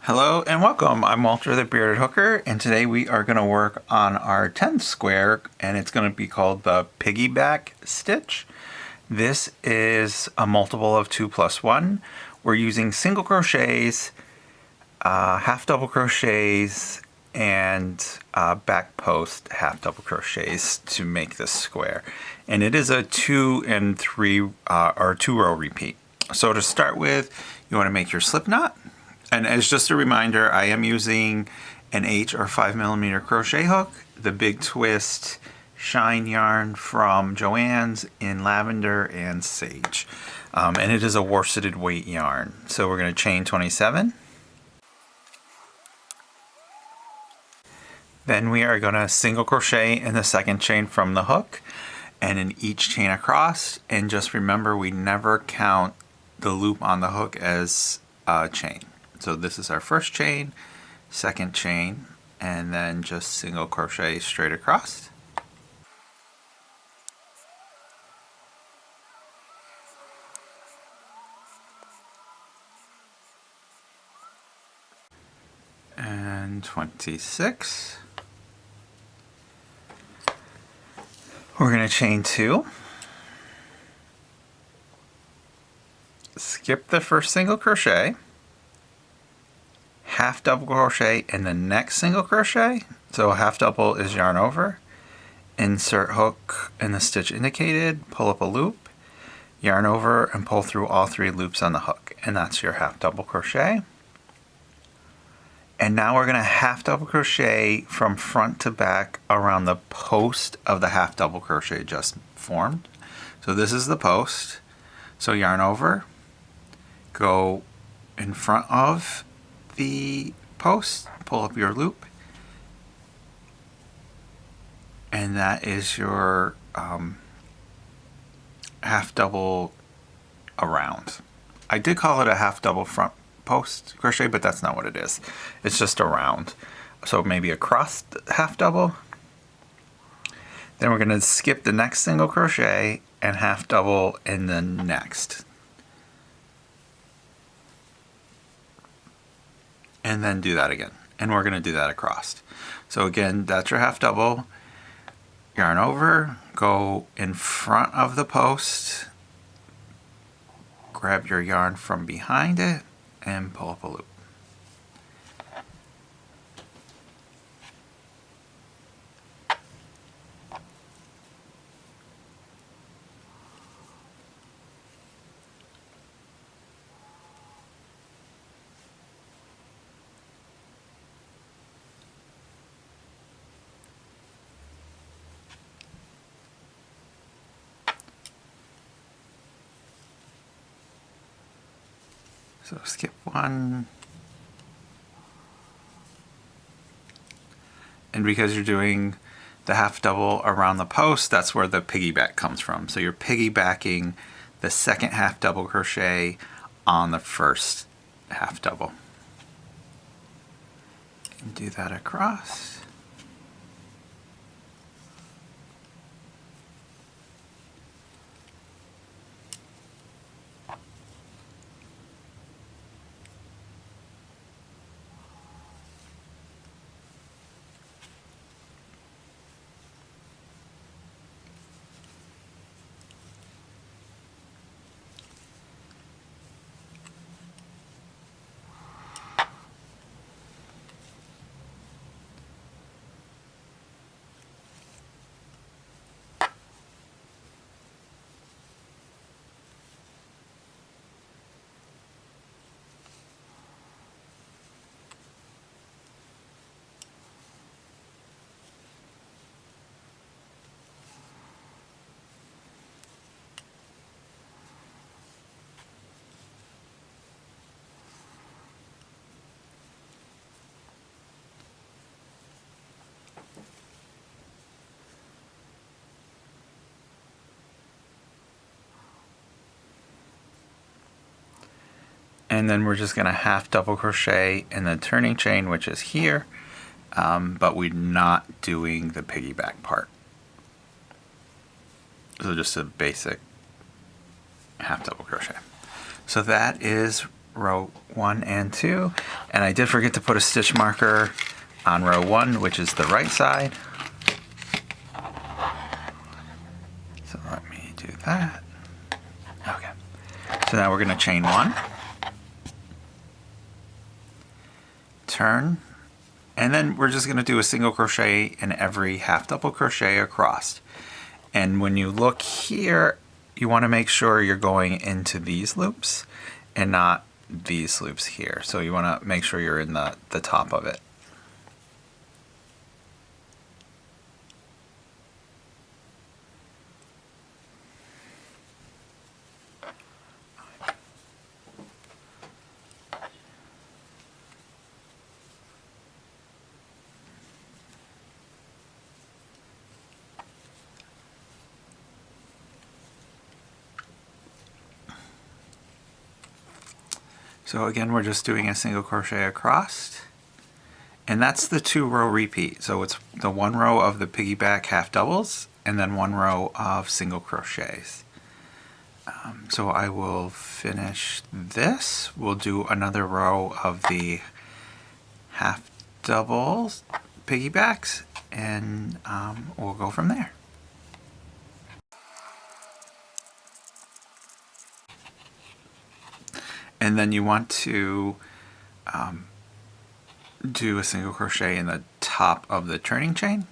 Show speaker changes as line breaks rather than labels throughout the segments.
Hello and welcome. I'm Walter the Bearded Hooker, and today we are going to work on our 10th square, and it's going to be called the piggyback stitch. This is a multiple of 2 plus 1. We're using single crochets, half double crochets, and back post half double crochets to make this square. And it is a 2 and 3 or 2 row repeat. So to start with, you want to make your slip knot. And as just a reminder, I am using an H or 5mm crochet hook, the Big Twist Shine yarn from Joann's in lavender and sage. And it is a worseted weight yarn. So we're going to chain 27. Then we are going to single crochet in the second chain from the hook and in each chain across. And just remember, we never count the loop on the hook as a chain. So this is our first chain, second chain, and then just single crochet straight across. And 26. We're going to chain 2. Skip the first single crochet. Half double crochet in the next single crochet. So a half double is yarn over. Insert hook in the stitch indicated, pull up a loop, yarn over, and pull through all 3 loops on the hook. And that's your half double crochet. And now we're going to half double crochet from front to back around the post of the half double crochet just formed. So this is the post. So yarn over, go in front of the post, pull up your loop, and that is your half double around. I did call it a half double front post crochet, but that's not what it is. It's just a round. So maybe a crossed half double. Then we're going to skip the next single crochet and half double in the next. And then do that again. And we're going to do that across. So again, that's your half double. Yarn over, go in front of the post, grab your yarn from behind it, and pull up a loop. So skip 1. And because you're doing the half double around the post, that's where the piggyback comes from. So you're piggybacking the second half double crochet on the first half double. And do that across. And then we're just going to half double crochet in the turning chain, which is here, but we're not doing the piggyback part. So just a basic half double crochet. So that is row 1 and 2. And I did forget to put a stitch marker on row 1, which is the right side. So let me do that. Okay. So now we're going to chain 1, turn, and then we're just going to do a single crochet in every half double crochet across. And when you look here, you want to make sure you're going into these loops and not these loops here. So you want to make sure you're in the top of it. So again, we're just doing a single crochet across, and that's the 2-row repeat. So it's the 1 row of the piggyback half doubles and then 1 row of single crochets. So I will finish this. We'll do another row of the half doubles piggybacks, and we'll go from there. And then you want to do a single crochet in the top of the turning chain.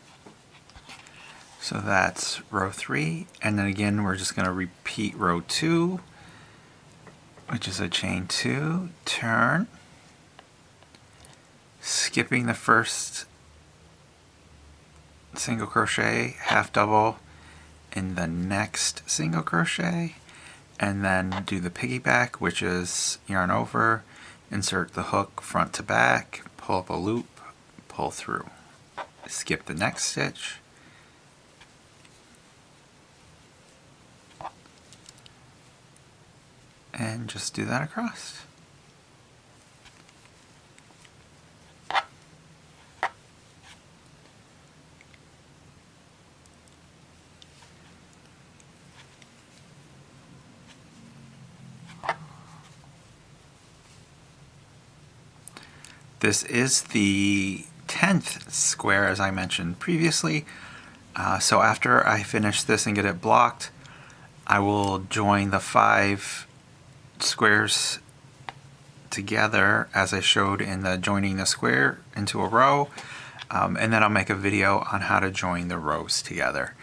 So that's row 3, and then again we're just going to repeat row 2, which is a chain 2, turn, skipping the first single crochet, half double in the next single crochet, and then do the piggyback, which is yarn over, insert the hook front to back, pull up a loop, pull through, skip the next stitch, and just do that across. This is the 10th square, as I mentioned previously. So after I finish this and get it blocked, I will join the 5 squares together as I showed in the joining the square into a row, and then I'll make a video on how to join the rows together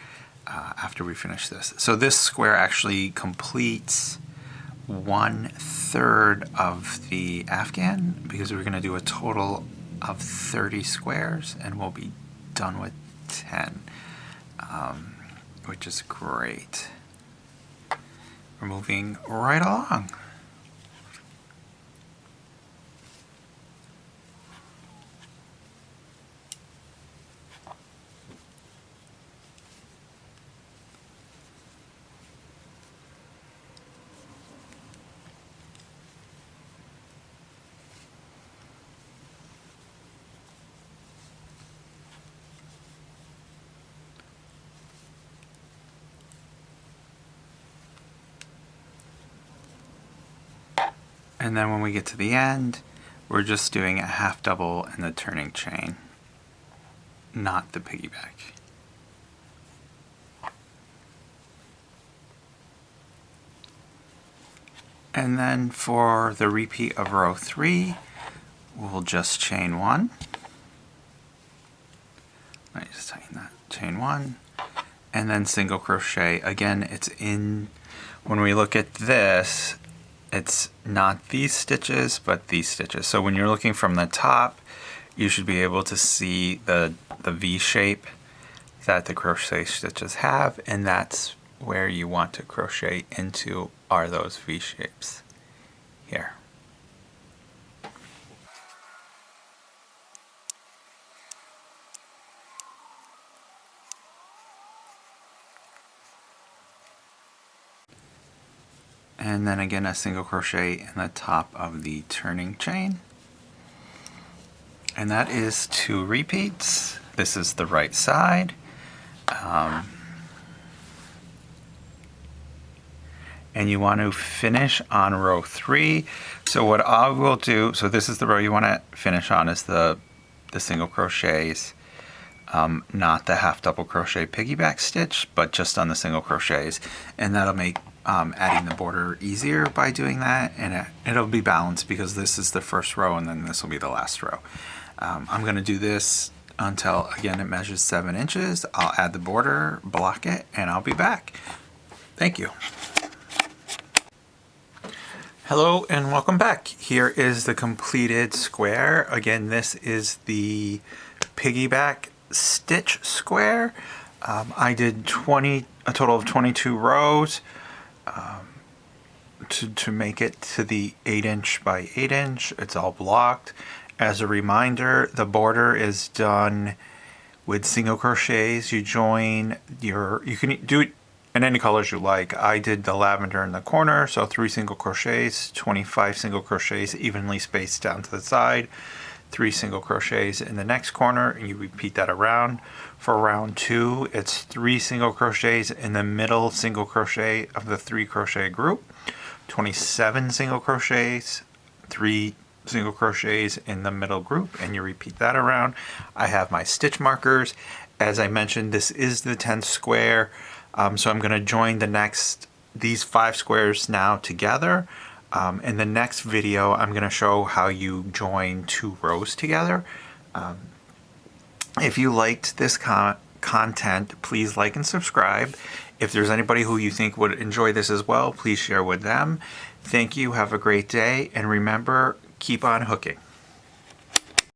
after we finish this. So this square actually completes 1/3 of the afghan, because we're going to do a total of 30 squares and we'll be done with 10, which is great. We're moving right along. And then when we get to the end, we're just doing a half double in the turning chain, not the piggyback. And then for the repeat of row 3, we'll just chain 1. Let me just tighten that. Chain 1, and then single crochet. Again, it's in, when we look at this, it's not these stitches, but these stitches. So when you're looking from the top, you should be able to see the V shape that the crochet stitches have, and that's where you want to crochet into, are those V shapes here. And then again a single crochet in the top of the turning chain. And that is 2 repeats. This is the right side. and you want to finish on row 3. So what I will do, so this is the row you want to finish on, is the single crochets, not the half double crochet piggyback stitch, but just on the single crochets, and that'll make adding the border easier by doing that, and it'll be balanced because this is the first row and then this will be the last row. I'm going to do this until, again, it measures 7 inches. I'll add the border, block it, and I'll be back. Thank you. Hello and welcome back. Here is the completed square. Again, this is the piggyback stitch square. I did a total of 22 rows to make it to the 8" by 8". It's all blocked. As a reminder, the border is done with single crochets. You join you can do it in any colors you like. I did the lavender in the corner, so 3 single crochets, 25 single crochets evenly spaced down to the side, 3 single crochets in the next corner, and you repeat that around. For round 2, it's 3 single crochets in the middle single crochet of the 3 crochet group, 27 single crochets, 3 single crochets in the middle group, and you repeat that around. I have my stitch markers. As I mentioned, this is the 10th square, so I'm going to join these 5 squares now together. In the next video, I'm going to show how you join 2 rows together. If you liked this content, please like and subscribe. If there's anybody who you think would enjoy this as well, please share with them. Thank you, have a great day, and remember, keep on hooking.